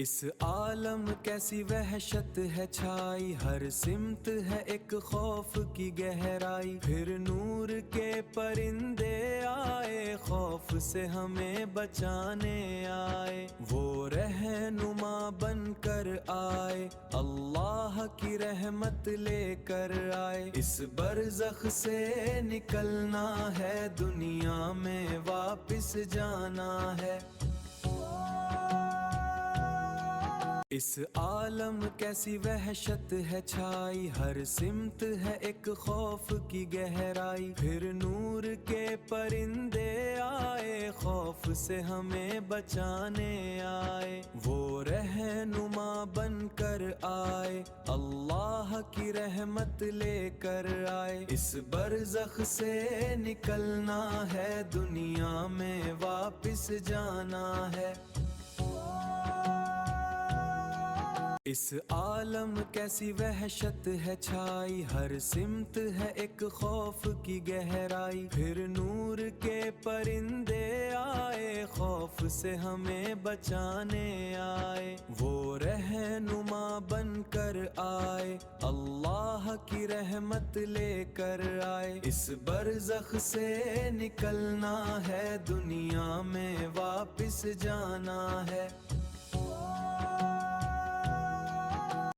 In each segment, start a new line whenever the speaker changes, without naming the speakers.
اس عالم کیسی وحشت ہے چھائی، ہر سمت ہے ایک خوف کی گہرائی، پھر نور کے پرندے آئے، خوف سے ہمیں بچانے آئے، وہ رہنما بن کر آئے، اللہ کی رحمت لے کر آئے، اس برزخ سے نکلنا ہے، دنیا میں واپس جانا ہے۔ اس عالم کیسی وحشت ہے چھائی، ہر سمت ہے ایک خوف کی گہرائی، پھر نور کے پرندے آئے، خوف سے ہمیں بچانے آئے، وہ رہنما بن کر آئے، اللہ کی رحمت لے کر آئے، اس برزخ سے نکلنا ہے، دنیا میں واپس جانا ہے۔ اس عالم کیسی وحشت ہے چھائی، ہر سمت ہے ایک خوف کی گہرائی، پھر نور کے پرندے آئے، خوف سے ہمیں بچانے آئے، وہ رہنما بن کر آئے، اللہ کی رحمت لے کر آئے، اس برزخ سے نکلنا ہے، دنیا میں واپس جانا ہے۔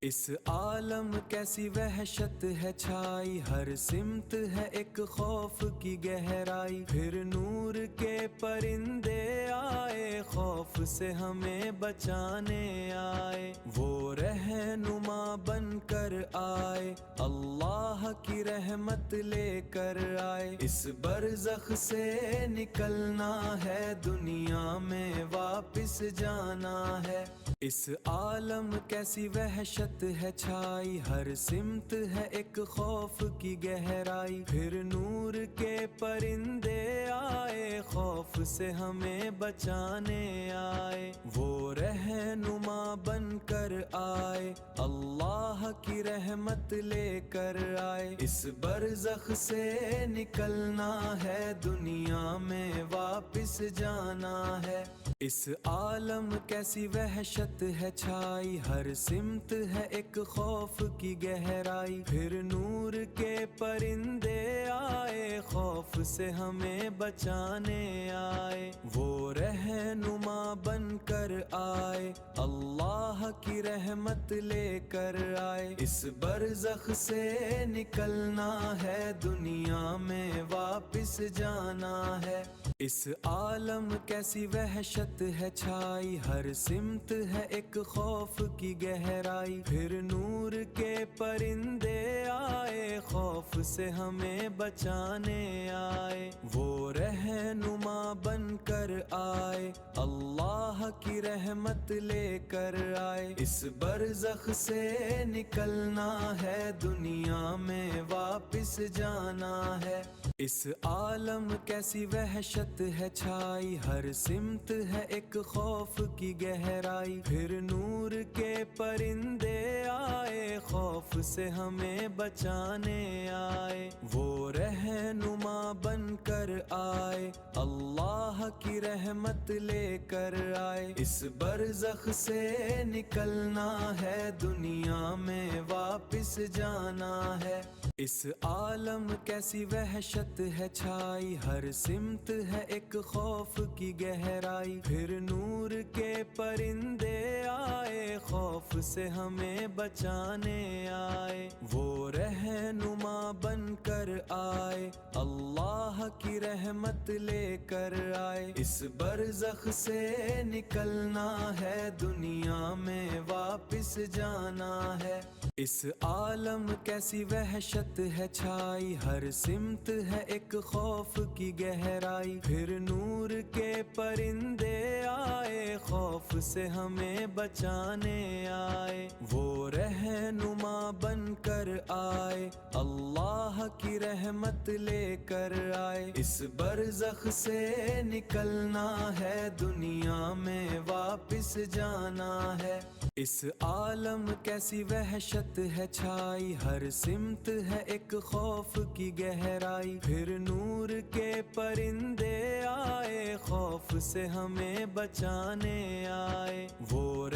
اس عالم کیسی وحشت ہے چھائی، ہر سمت ہے ایک خوف کی گہرائی، پھر نور کے پرندے آئے، خوف سے ہمیں بچانے آئے، وہ رہنما بن کر آئے، اللہ کی رحمت لے کر آئے، اس برزخ سے نکلنا ہے، دنیا میں واپس جانا ہے۔ اس عالم کیسی وحشت ہے چھائی، ہر سمت ہے ایک خوف کی گہرائی، پھر نور کے پرندے آئے، خوف سے ہمیں بچانے آئے، وہ رہنما بن کر آئے، اللہ کی رحمت لے کر آئے، اس برزخ سے نکلنا ہے، دنیا میں واپس جانا ہے۔ اس عالم کیسی وحشت ہے چھائی، ہر سمت ہے ایک خوف کی گہرائی، پھر نور کے پرندے آئے، خوف سے ہمیں بچانے آئے، وہ رہنما بن کر آئے، اللہ کی رحمت لے کر آئے، اس برزخ سے نکلنا ہے، دنیا میں واپس جانا ہے۔ اس عالم کیسی وحشت ہے چھائی، ہر سمت ہے ایک خوف کی گہرائی، پھر نور کے پرندے آئے، خوف سے ہمیں بچانے آئے، وہ رہنما بن کر آئے، اللہ کی رحمت لے کر آئے، اس برزخ سے نکلنا ہے، دنیا میں واپس جانا ہے۔ اس عالم کیسی وحشت ہے چھائی، ہر سمت ہے ایک خوف کی گہرائی، پھر نور کے پرندے آئے، خوف سے ہمیں بچانے آئے، وہ رہنما بن کر آئے، اللہ کی رحمت لے کر آئے، اس برزخ سے نکلنا ہے، دنیا میں واپس جانا ہے۔ اس عالم کیسی وحشت ہے چھائی، ہر سمت ہے ایک خوف کی گہرائی، پھر نور کے پرندے آئے، خوف سے ہمیں بچانے آئے، وہ رہنما بن کر آئے، اللہ کی رحمت لے کر آئے، اس برزخ سے نکلنا ہے، دنیا میں واپس جانا ہے۔ اس عالم کیسی وحشت ہے چھائی، ہر سمت ہے ایک خوف کی گہرائی، پھر نور کے پرندے آئے، خوف سے ہمیں بچانے آئے، وہ رہنما بن کر آئے، اللہ کی رحمت لے کر آئے، اس برزخ سے نکلنا ہے، دنیا میں واپس جانا ہے۔ اس عالم کیسی وحشت ہے چھائی، ہر سمت ہے ایک خوف کی گہرائی، پھر نور کے پرندے آئے، خوف سے ہمیں بچانے آئے، وہ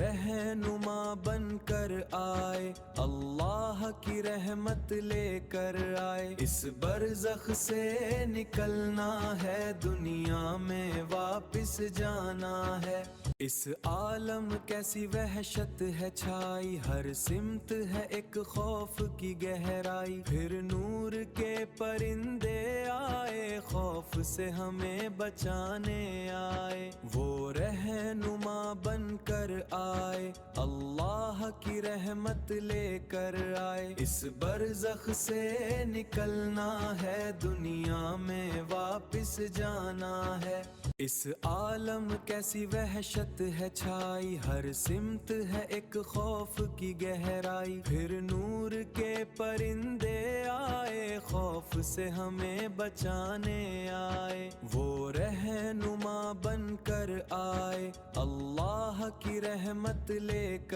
آئے، اللہ کی رحمت لے کر آئے۔ اس برزخ سے نکلنا ہے، دنیا میں واپس جانا ہے۔ اس عالم کیسی وحشت ہے چھائی، ہر سمت ہے ایک خوف کی گہرائی۔ پھر نور کے پرندے آئے، خوف سے ہمیں بچانے آئے۔ وہ رہنما بن کر آئے، اللہ کی رحمت لے کر آئے۔ اس برزخ سے نکلنا ہے، دنیا میں واپس جانا ہے۔ اس عالم کیسی وحشت ہے چھائی، ہر سمت ہے ایک خوف کی گہرائی۔ پھر نور کے پرندے آئے، خوف سے ہمیں بچانے آئے۔ وہ رہنما بن کر آئے، اللہ کی رحمت لے کر